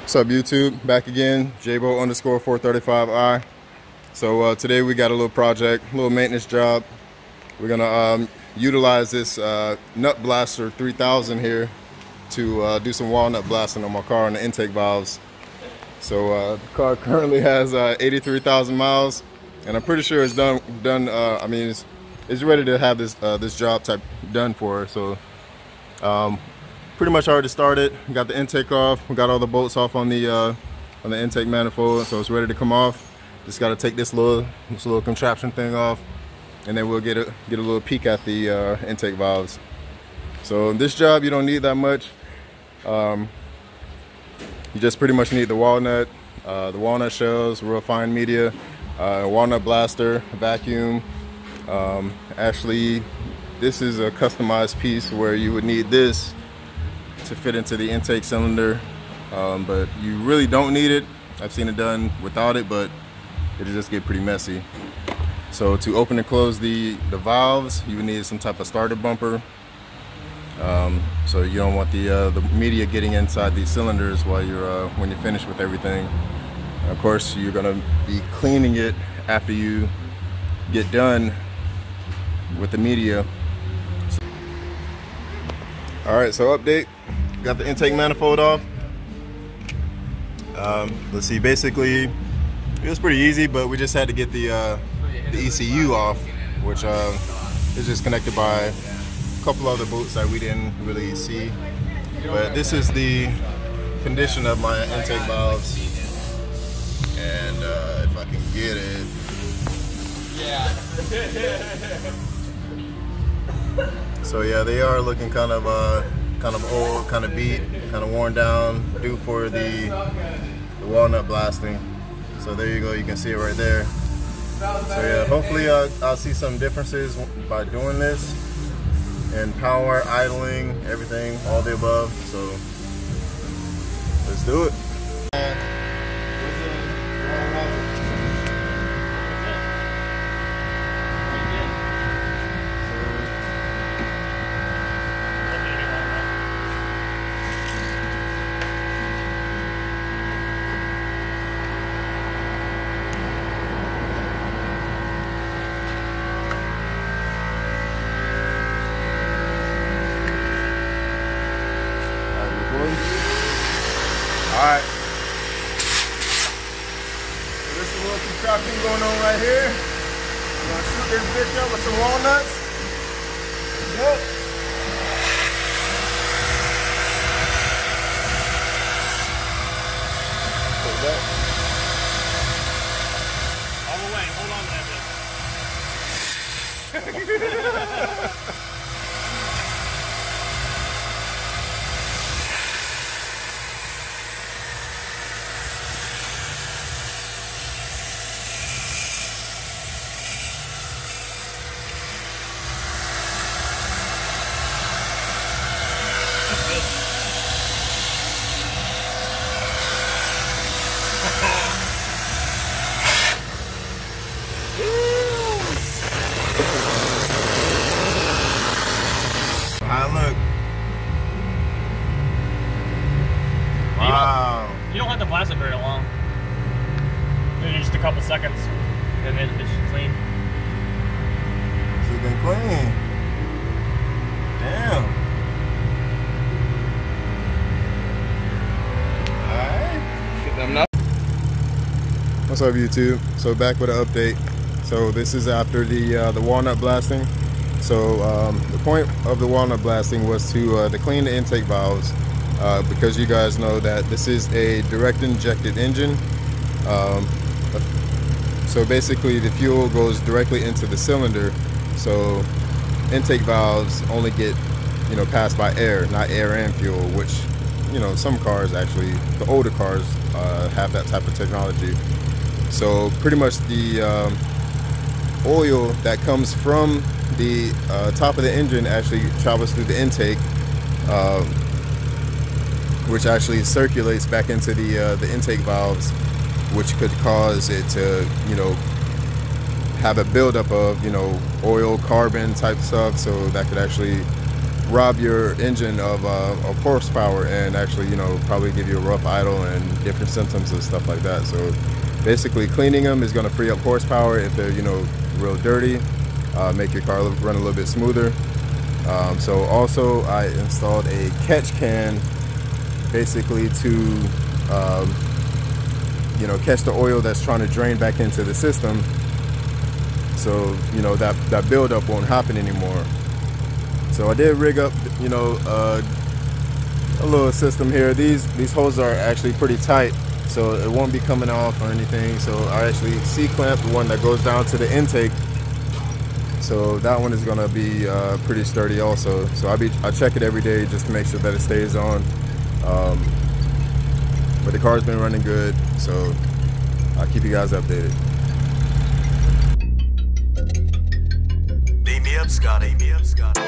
What's up, YouTube? Back again, jbo_435i. So today we got a little project, a little maintenance job. We're gonna utilize this nut blaster 3000 here to do some walnut blasting on my car on the intake valves. So the car currently has 83,000 miles, and I'm pretty sure it's done. I mean, it's ready to have this job type done for her. So pretty much already started. We got the intake off. We got all the bolts off on the intake manifold, so it's ready to come off. Just got to take this little contraption thing off, and then we'll get a little peek at the intake valves. So this job, you don't need that much. You just pretty much need the walnut shells, real fine media, walnut blaster, vacuum. Actually, this is a customized piece where you would need this to fit into the intake cylinder, but you really don't need it. I've seen it done without it, but it'll just get pretty messy. So to open and close the valves, you would need some type of starter bumper. So you don't want the media getting inside these cylinders while you're when you're finished with everything. Of course, you're gonna be cleaning it after you get done with the media. All right, so update. Got the intake manifold off. Let's see, basically it was pretty easy, but we just had to get the ECU off, which is just connected by a couple other bolts that we didn't really see. But this is the condition of my intake valves, and if I can get it. Yeah. So yeah, they are looking kind of old, kind of beat, kind of worn down, due for the walnut blasting. So there you go, you can see it right there. So yeah, hopefully I'll see some differences by doing this, and power, idling, everything, all the above. So let's do it. Alright, so this is a little contraption going on right here. We're gonna shoot this bitch up with some walnuts. Yep. Put that. All the way, hold on to that bitch. Look. Wow. You don't have to blast it very long. Maybe just a couple seconds, and then it's clean. This has been clean. Damn. Alright. Get them nuts. What's up, YouTube? So back with an update. So this is after the walnut blasting. So the point of the walnut blasting was to clean the intake valves, because you guys know that this is a direct injected engine. So basically the fuel goes directly into the cylinder. So intake valves only get, passed by air, not air and fuel, which, some cars actually, the older cars have that type of technology. So pretty much the oil that comes from the top of the engine actually travels through the intake, which actually circulates back into the intake valves, which could cause it to, have a buildup of, oil, carbon type stuff. So that could actually rob your engine of horsepower and actually, you know, probably give you a rough idle and different symptoms and stuff like that. So basically cleaning them is going to free up horsepower if they're, you know, real dirty, make your car run a little bit smoother. So also I installed a catch can basically to you know, catch the oil that's trying to drain back into the system, so you know that buildup won't happen anymore. So I did rig up, you know, a little system here. These hoses are actually pretty tight, so it won't be coming off or anything. So I actually C-clamped the one that goes down to the intake, so that one is gonna be pretty sturdy also. So I check it every day just to make sure that it stays on. But the car's been running good, so I'll keep you guys updated. Beam me up, Scotty. Beam me up, Scotty.